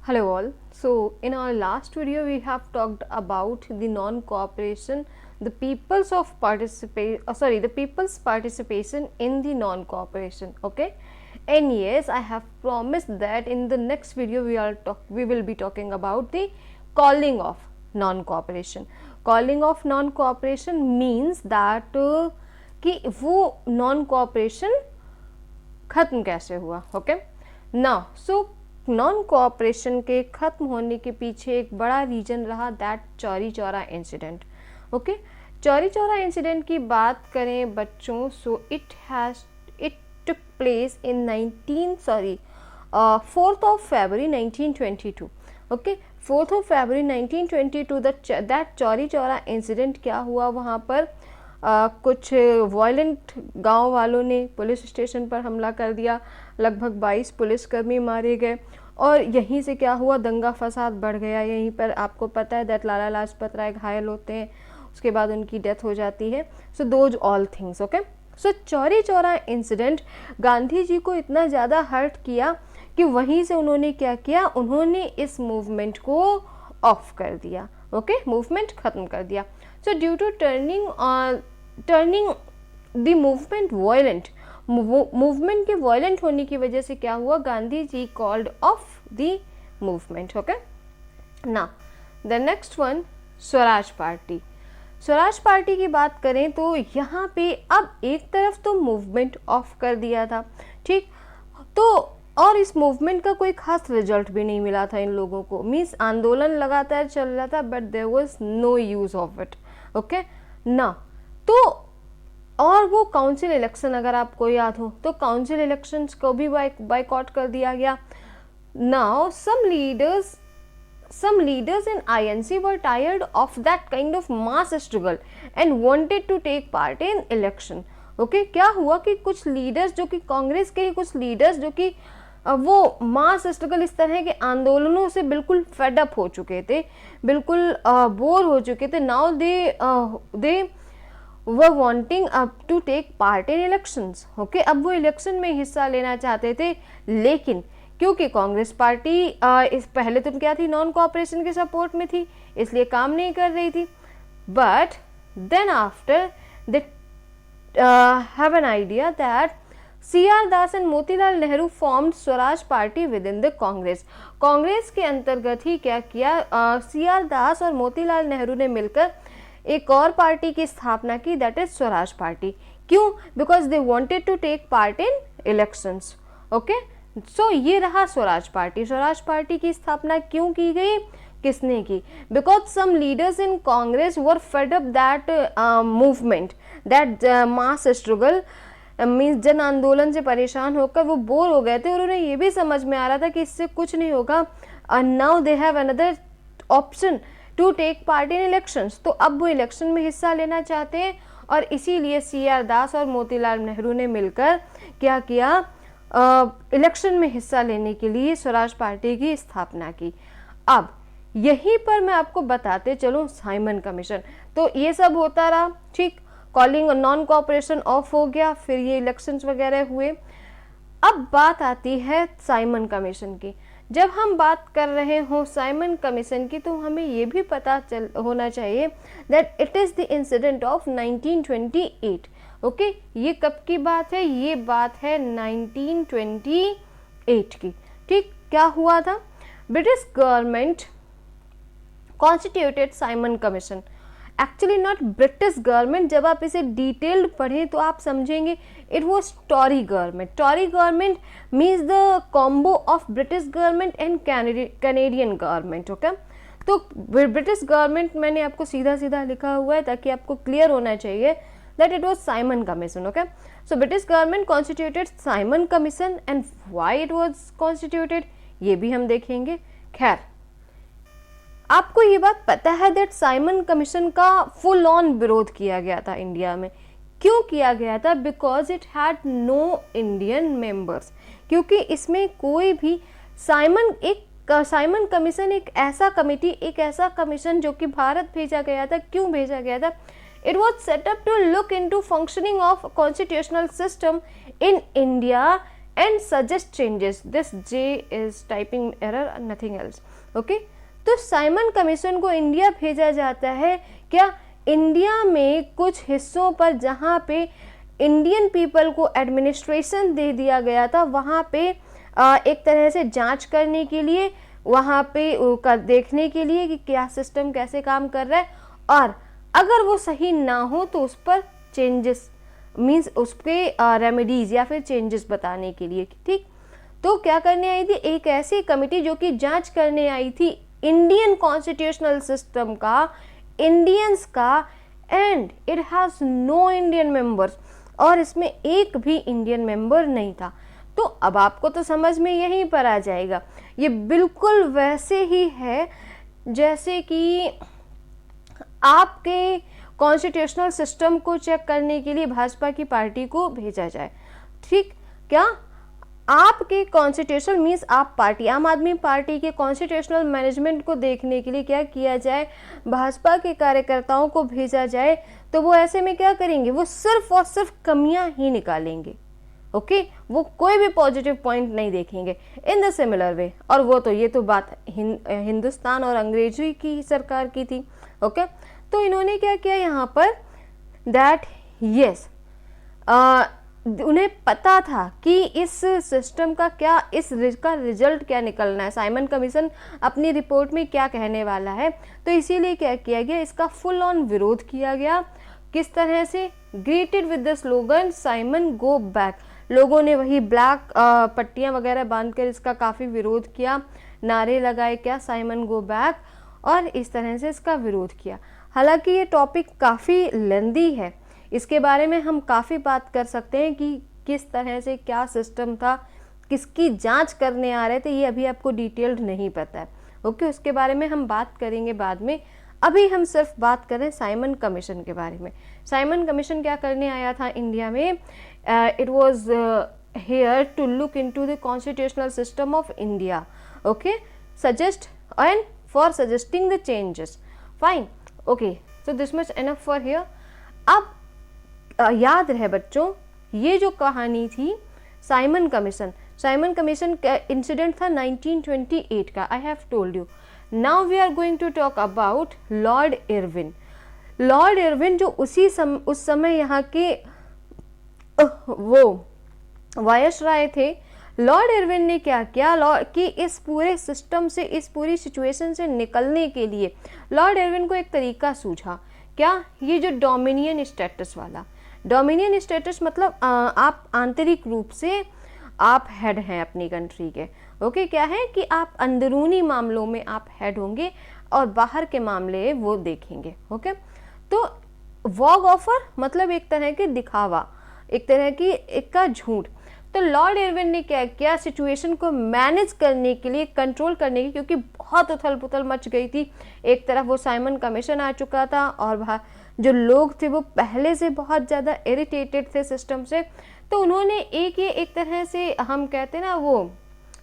Hello all. So in our last video we have talked about the non-cooperation, the people's participation in the non-cooperation. Okay, and yes, I have promised that in the next video we will be talking about the calling of non-cooperation. Calling of non-cooperation means that कि वो non-cooperation खत्म कैसे हुआ. Okay, now so non cooperation के खत्म होने के पीछे एक बड़ा रीजन रहा that Chauri Chaura incident. Okay, Chauri Chaura incident की बात करें बच्चों, so it took place in 4th of February 1922. Okay, 4th of February 1922 that Chauri Chaura incident क्या हुआ, वहाँ पर कुछ वायलेंट गांव वालों ने पुलिस स्टेशन पर हमला कर दिया. लगभग 22 पुलिसकर्मी मारे गए और यहीं से क्या हुआ, दंगा फसाद बढ़ गया. यहीं पर आपको पता है दैट लाला लाजपत राय घायल होते हैं, उसके बाद उनकी डेथ हो जाती है. So those all things. Okay, so Chauri Chaura incident Gandhi ji को इतना ज़्यादा हर्ट किया कि वहीं से उन्होंने क्या किया, उन्होंने इस मूवमेंट को ऑफ कर दिया. ओके, मूवमेंट ख़त्म कर दिया. So due to turning the movement violent, movement के वायलेंट होने की वजह से क्या हुआ, Gandhi ji called off the movement. Okay, ना the next one Swaraj party. Swaraj party की बात करें तो यहाँ पे अब एक तरफ तो मूवमेंट ऑफ कर दिया था, ठीक, तो और इस मूवमेंट का कोई खास रिजल्ट भी नहीं मिला था इन लोगों को. मीन्स आंदोलन लगातार चल रहा था but there was no use of it. Okay ना, तो और वो काउंसिल इलेक्शन अगर आपको याद हो तो काउंसिल इलेक्शंस को भी बाइकआउट कर दिया गया. Now some leaders in INC were tired of that kind of mass struggle and wanted to take part in election. Okay, क्या हुआ कि कुछ लीडर्स जो कि कांग्रेस के कुछ लीडर्स जो कि वो मास स्ट्रगल इस तरह के आंदोलनों से बिल्कुल फेड अप हो चुके थे, बिल्कुल बोर हो चुके थे. Now they were wanting to take part in elections. Okay, अब वो इलेक्शन में हिस्सा लेना चाहते थे, लेकिन क्योंकि कांग्रेस पार्टी इस पहले तो क्या थी, नॉन कोऑपरेशन के सपोर्ट में थी, इसलिए काम नहीं कर रही थी. But then after they have an idea that C.R. Das and Motilal Nehru formed Swaraj party within the Congress. Congress के अंतर्गत ही क्या किया, C.R. दास और मोतीलाल नेहरू ने मिलकर एक और पार्टी की स्थापना की, दैट इज स्वराज पार्टी. क्यों? Because they wanted to take part in elections. Okay, so ये रहा स्वराज पार्टी. स्वराज पार्टी की स्थापना क्यों की गई, किसने की? Because some leaders in Congress were fed up that movement, that mass struggle, means जन आंदोलन से परेशान होकर वो बोर हो गए थे और उन्हें ये भी समझ में आ रहा था कि इससे कुछ नहीं होगा. Now they have another option to take part in elections. तो अब वो इलेक्शन में हिस्सा लेना चाहते हैं और इसीलिए C.R. दास और मोतीलाल नेहरू ने मिलकर क्या किया, इलेक्शन में हिस्सा लेने के लिए स्वराज पार्टी की स्थापना की. अब यहीं पर मैं आपको बताते चलूँ साइमन कमीशन. तो ये सब होता रहा, ठीक, कॉलिंग नॉन कोऑपरेशन ऑफ हो गया, फिर ये इलेक्शंस वगैरह हुए. अब बात आती है साइमन कमीशन की. जब हम बात कर रहे हो साइमन कमीशन की तो हमें ये भी पता होना चाहिए that it is the incident of 1928. Okay, ये कब की बात है, ये बात है 1928 की. ठीक, क्या हुआ था, British government constituted Simon commission. Actually not British government, जब आप इसे डिटेल्ड पढ़ें तो आप समझेंगे it was Tory government. Tory government means the combo of British government and Canadian government. Okay, तो ब्रिटिश गवर्नमेंट मैंने आपको सीधा सीधा लिखा हुआ है ताकि आपको क्लियर होना चाहिए that it was Simon commission. Okay, so British government constituted Simon commission and why it was constituted ये भी हम देखेंगे. खैर, आपको ये बात पता है दैट साइमन कमीशन का फुल ऑन विरोध किया गया था इंडिया में. क्यों किया गया था? Because it had no Indian members. क्योंकि इसमें कोई भी साइमन कमीशन एक ऐसा कमिटी, एक ऐसा कमीशन जो कि भारत भेजा गया था. क्यों भेजा गया था? It was set up to look into functioning of constitutional system in India and suggest changes, this J is typing error, nothing else. Okay, तो साइमन कमीशन को इंडिया भेजा जाता है। क्या? इंडिया में कुछ हिस्सों पर जहाँ पे इंडियन पीपल को एडमिनिस्ट्रेशन दे दिया गया था, वहाँ पे एक तरह से जांच करने के लिए, वहाँ पे देखने के लिए कि क्या सिस्टम कैसे काम कर रहा है, और अगर वो सही ना हो तो उस पर चेंजेस मीन्स उस पर रेमेडीज या फिर चेंजेस बताने के लिए। ठीक, तो क्या करने आई थी? एक ऐसी कमिटी जो कि जांच करने आई थी इंडियन कॉन्स्टिट्यूशनल सिस्टम का, इंडियंस का, and it has no Indian members, और इसमें एक भी इंडियन मेंबर नहीं था। तो अब आपको तो समझ में यहीं पर आ जाएगा, ये बिल्कुल वैसे ही है जैसे कि आपके कॉन्स्टिट्यूशनल सिस्टम को चेक करने के लिए भाजपा की पार्टी को भेजा जाए। ठीक, क्या आपके कॉन्स्टिट्यूशनल मीन्स आप पार्टी, आम आदमी पार्टी के कॉन्स्टिट्यूशनल मैनेजमेंट को देखने के लिए क्या किया जाए, भाजपा के कार्यकर्ताओं को भेजा जाए, तो वो ऐसे में क्या करेंगे? वो सिर्फ और सिर्फ कमियां ही निकालेंगे। ओके, वो कोई भी पॉजिटिव पॉइंट नहीं देखेंगे इन द सिमिलर वे। और वो तो ये तो बात हिंदुस्तान और अंग्रेजी की सरकार की थी। ओके, तो इन्होंने क्या किया यहाँ पर, दैट यस उन्हें पता था कि इस सिस्टम का क्या, इसका रिजल्ट क्या निकलना है, साइमन कमीशन अपनी रिपोर्ट में क्या कहने वाला है। तो इसीलिए क्या किया गया, इसका फुल ऑन विरोध किया गया। किस तरह से? Greeted with the slogan Simon go back. लोगों ने वही ब्लैक पट्टियां वगैरह बांधकर इसका काफ़ी विरोध किया, नारे लगाए क्या, साइमन गो बैक, और इस तरह से इसका विरोध किया। हालांकि ये टॉपिक काफ़ी लेंदी है, इसके बारे में हम काफ़ी बात कर सकते हैं कि किस तरह से क्या सिस्टम था, किसकी जांच करने आ रहे थे, ये अभी आपको डिटेल्ड नहीं पता है। ओके, उसके बारे में हम बात करेंगे बाद में। अभी हम सिर्फ बात करें साइमन कमीशन के बारे में। साइमन कमीशन क्या करने आया था इंडिया में? It was here to look into the constitutional system of India. Okay, suggest and for suggesting the changes. Fine, okay, so this much enough for here. अब याद रहे बच्चों, ये जो कहानी थी साइमन कमीशन का इंसिडेंट था 1928 का। I have told you. Now we are going to talk about Lord Irwin. Lord Irwin जो उस समय यहाँ के वो वायसराय थे। लॉर्ड इरविन ने क्या किया कि इस पूरे सिस्टम से, इस पूरी सिचुएशन से निकलने के लिए लॉर्ड इरविन को एक तरीका सूझा। क्या? ये जो डोमिनियन स्टेटस वाला, डोमिनियन स्टेटस मतलब आप आंतरिक रूप से आप हेड हैं अपनी कंट्री के। ओके, क्या है कि आप अंदरूनी मामलों में आप हेड होंगे और बाहर के मामले वो देखेंगे। ओके, तो वॉग ऑफर मतलब एक तरह के दिखावा, एक तरह की एक का झूठ। तो लॉर्ड इरविन ने क्या किया, सिचुएशन को मैनेज करने के लिए, कंट्रोल करने की, क्योंकि बहुत उथल पुथल मच गई थी। एक तरफ वो साइमन कमीशन आ चुका था और जो लोग थे वो पहले से बहुत ज़्यादा इरिटेटेड थे सिस्टम से। तो उन्होंने एक तरह से हम कहते हैं ना वो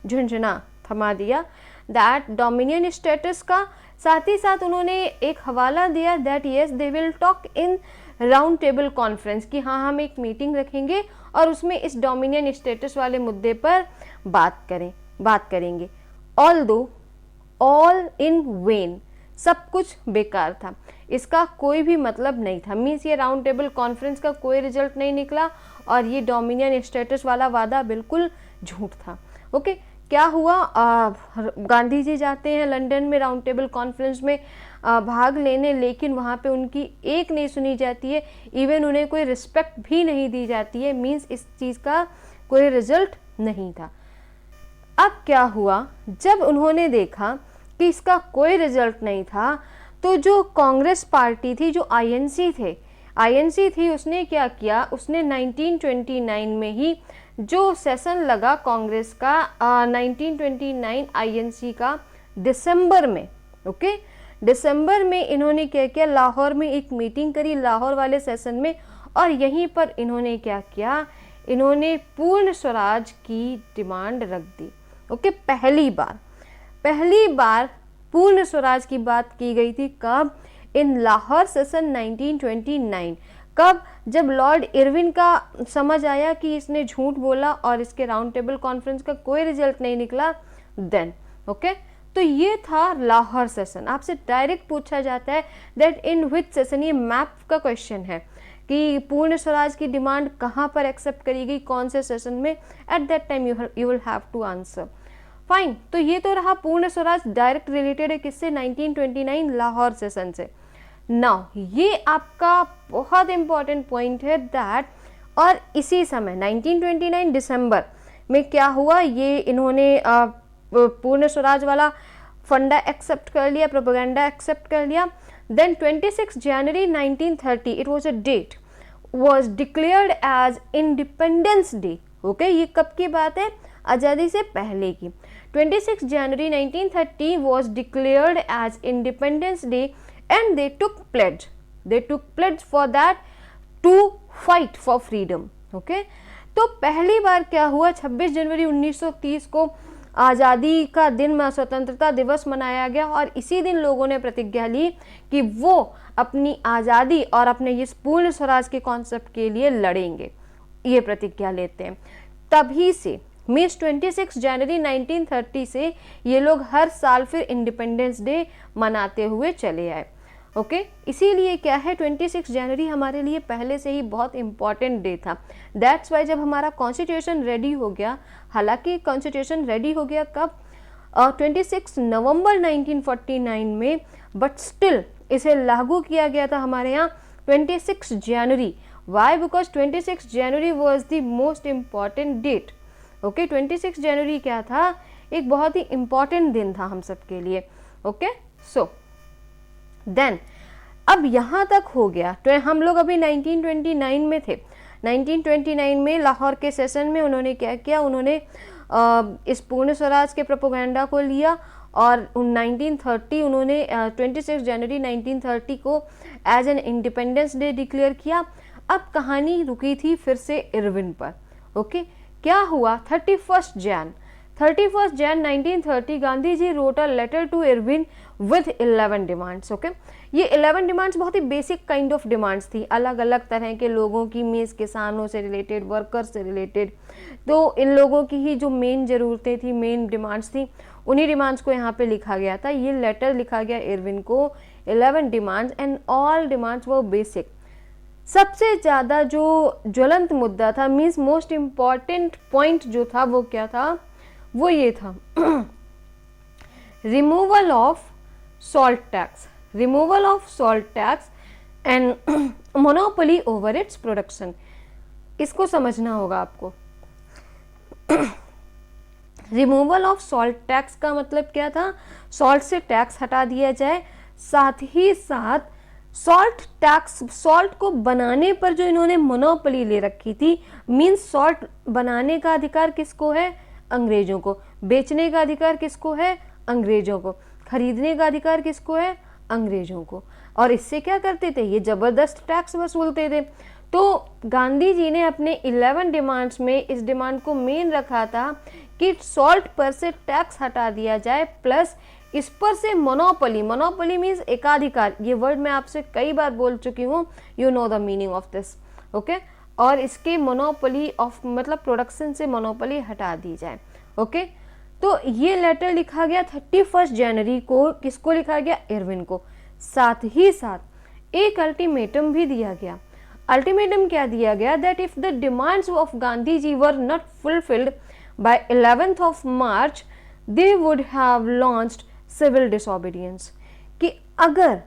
झुंझुना थमा दिया दैट डोमिनियन स्टेटस का। साथ ही साथ उन्होंने एक हवाला दिया that yes they will talk in round table conference, कि हाँ हम एक मीटिंग रखेंगे और उसमें इस डोमिनियन स्टेटस वाले मुद्दे पर बात करेंगे। ऑल इन वेन, सब कुछ बेकार था, इसका कोई भी मतलब नहीं था। मीन्स ये राउंड टेबल कॉन्फ्रेंस का कोई रिजल्ट नहीं निकला और ये डोमिनियन स्टेटस वाला वादा बिल्कुल झूठ था। ओके, क्या हुआ, गांधी जी जाते हैं लंदन में राउंड टेबल कॉन्फ्रेंस में भाग लेने, लेकिन वहाँ पे उनकी एक नहीं सुनी जाती है, इवन उन्हें कोई रिस्पेक्ट भी नहीं दी जाती है। मीन्स इस चीज़ का कोई रिजल्ट नहीं था। अब क्या हुआ, जब उन्होंने देखा कि इसका कोई रिजल्ट नहीं था, तो जो कांग्रेस पार्टी थी, जो आईएनसी थी, उसने क्या किया, उसने 1929 में ही जो सेशन लगा कांग्रेस का 1929 आईएनसी का दिसंबर में, ओके, दिसंबर में इन्होंने क्या किया, लाहौर में एक मीटिंग करी, लाहौर वाले सेशन में, और यहीं पर इन्होंने क्या किया, इन्होंने पूर्ण स्वराज की डिमांड रख दी। ओके, पहली बार पूर्ण स्वराज की बात की गई थी। कब? इन लाहौर सेशन 1929। कब? जब लॉर्ड इरविन का समझ आया कि इसने झूठ बोला और इसके राउंड टेबल कॉन्फ्रेंस का कोई रिजल्ट नहीं निकला, देन ओके। तो ये था लाहौर सेशन। आपसे डायरेक्ट पूछा जाता है दैट इन विच सेशन, ये मैप का क्वेश्चन है कि पूर्ण स्वराज की डिमांड कहाँ पर एक्सेप्ट करी गई, कौन से सेशन में, at that time you will have to answer. Fine, तो ये तो रहा पूर्ण स्वराज, डायरेक्ट रिलेटेड है किससे? 1929 लाहौर सेशन से। नाउ ये आपका बहुत इंपॉर्टेंट पॉइंट है दैट, और इसी समय 1929 दिसंबर में क्या हुआ, ये इन्होंने पूर्ण स्वराज वाला फंडा एक्सेप्ट कर लिया, प्रोपेगेंडा एक्सेप्ट कर लिया। Then 26 January 1930 it was a date was declared as independence day. Okay, ये कब की बात है? आज़ादी से पहले की। 26 जनवरी 1930 was declared as Independence Day and they took pledge for that to fight for freedom. Okay? तो पहली बार क्या हुआ, 26 जनवरी 1930 को आज़ादी का दिन, स्वतंत्रता दिवस मनाया गया और इसी दिन लोगों ने प्रतिज्ञा ली कि वो अपनी आज़ादी और अपने इस पूर्ण स्वराज के कॉन्सेप्ट के लिए लड़ेंगे, ये प्रतिज्ञा लेते हैं। तभी से मीन्स 26 जनवरी 1930 से ये लोग हर साल फिर इंडिपेंडेंस डे मनाते हुए चले आए। ओके, इसीलिए क्या है, 26 जनवरी हमारे लिए पहले से ही बहुत इंपॉर्टेंट डे था। दैट्स वाई जब हमारा कॉन्स्टिट्यूशन रेडी हो गया, हालांकि कॉन्स्टिट्यूशन रेडी हो गया कब, 26 नवंबर 1949 में, बट स्टिल इसे लागू किया गया था हमारे यहाँ 26 जनवरी। Why? Because 26 January was the most important date. Okay, 26 जनवरी क्या था, एक बहुत ही इंपॉर्टेंट दिन था हम सब के लिए। ओके, सो देन अब यहाँ तक हो गया। तो हम लोग अभी 1929 में थे। 1929 में लाहौर के सेशन में उन्होंने क्या किया, उन्होंने इस पूर्ण स्वराज के प्रोपेगेंडा को लिया और 1930 उन्होंने 26 जनवरी 1930 को as an independence day declare किया। अब कहानी रुकी थी फिर से इरविन पर। ओके, क्या हुआ, 31 Jan 1930 Gandhi ji wrote a letter to Irwin with 11 demands. Okay, ये 11 डिमांड्स बहुत ही बेसिक काइंड ऑफ डिमांड्स थी, अलग अलग तरह के लोगों की, मीन्स किसानों से रिलेटेड, वर्कर्स से रिलेटेड। तो इन लोगों की ही जो मेन ज़रूरतें थी, मेन डिमांड्स थी, उन्हीं डिमांड्स को यहाँ पे लिखा गया था। ये लेटर लिखा गया इरविन को, 11 डिमांड्स एंड ऑल डिमांड्स वो बेसिक। सबसे ज़्यादा जो ज्वलंत मुद्दा था, मीन्स मोस्ट इम्पॉर्टेंट पॉइंट जो था वो क्या था, वो ये था removal of salt tax and monopoly over its production. इसको समझना होगा आपको। रिमूवल ऑफ सॉल्ट टैक्स का मतलब क्या था, सॉल्ट से टैक्स हटा दिया जाए, साथ ही साथ सॉल्ट को बनाने पर जो इन्होंने मोनोपोली ले रखी थी, मीन्स सॉल्ट बनाने का अधिकार किसको है, अंग्रेजों को, बेचने का अधिकार किसको है, अंग्रेजों को, खरीदने का अधिकार किसको है, अंग्रेजों को। और इससे क्या करते थे, ये जबरदस्त टैक्स वसूलते थे। तो गांधी जी ने अपने 11 डिमांड्स में इस डिमांड को मेन रखा था कि सॉल्ट पर से टैक्स हटा दिया जाए, प्लस इस पर से मोनोपोली मीन्स एकाधिकार। ये वर्ड मैं आपसे कई बार बोल चुकी हूँ, you know the meaning of this. Okay, और इसके मोनोपोली ऑफ मतलब प्रोडक्शन से मोनोपोली हटा दी जाए। ओके, तो ये लेटर लिखा गया 31 जनवरी को, किसको लिखा गया, इरविन को। साथ ही साथ एक अल्टीमेटम भी दिया गया। अल्टीमेटम क्या दिया गया, that if the demands of Gandhi ji were not fulfilled by 11th of March they would have launched civil disobedience। कि अगर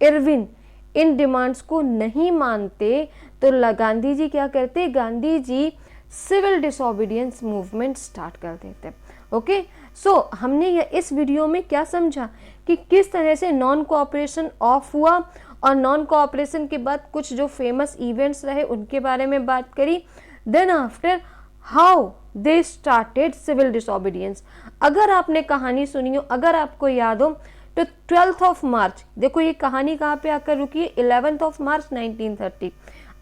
इरविन इन डिमांड्स को नहीं मानते तो गांधी जी क्या करते, Gandhi ji civil disobedience movement start कर देते। ओके, सो हमने इस वीडियो में क्या समझा कि किस तरह से नॉन कोऑपरेशन ऑफ हुआ और नॉन कोऑपरेशन के बाद कुछ जो फेमस इवेंट्स रहे उनके बारे में बात करी। Then after how they started civil disobedience. अगर आपने कहानी सुनी हो, अगर आपको याद हो, तो 12th of March, देखो ये कहानी कहाँ पे आकर रुकी है, 11th of March 1930।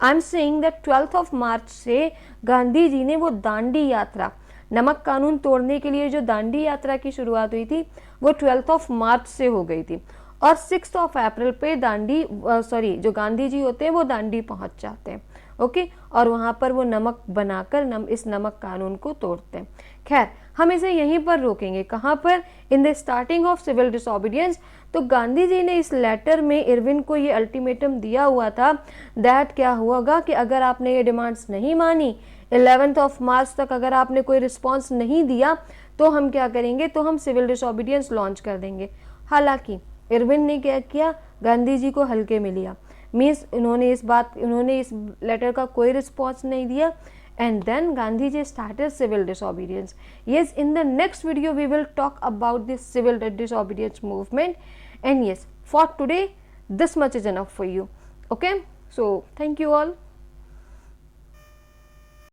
I am saying that 12th of March से गांधी जी ने वो दांडी यात्रा, नमक कानून तोड़ने के लिए जो दांडी यात्रा की शुरुआत हुई थी, वो 12th of March से हो गई थी। और 6 अप्रैल पे दांडी जो गांधी जी होते हैं वो दांडी पहुंच जाते हैं। ओके, और वहाँ पर वो नमक बनाकर इस नमक कानून को तोड़ते हैं। खैर, हम इसे यहीं पर रोकेंगे। कहाँ पर? In the starting of civil disobedience. तो गांधी जी ने इस लेटर में इरविन को ये अल्टीमेटम दिया हुआ था दैट क्या होगा कि अगर आपने ये डिमांड्स नहीं मानी, 11 मार्च तक अगर आपने कोई रिस्पॉन्स नहीं दिया तो हम क्या करेंगे, तो हम सिविल डिसोबीडियंस लॉन्च कर देंगे। हालांकि इरविन ने क्या किया, गांधी जी को हल्के में लिया। मीन्स उन्होंने इस लेटर का कोई रिस्पॉन्स नहीं दिया, and then Gandhi ji started civil disobedience. Yes, in the next video we will talk about this civil disobedience movement, and yes, for today this much is enough for you. Okay, so thank you all.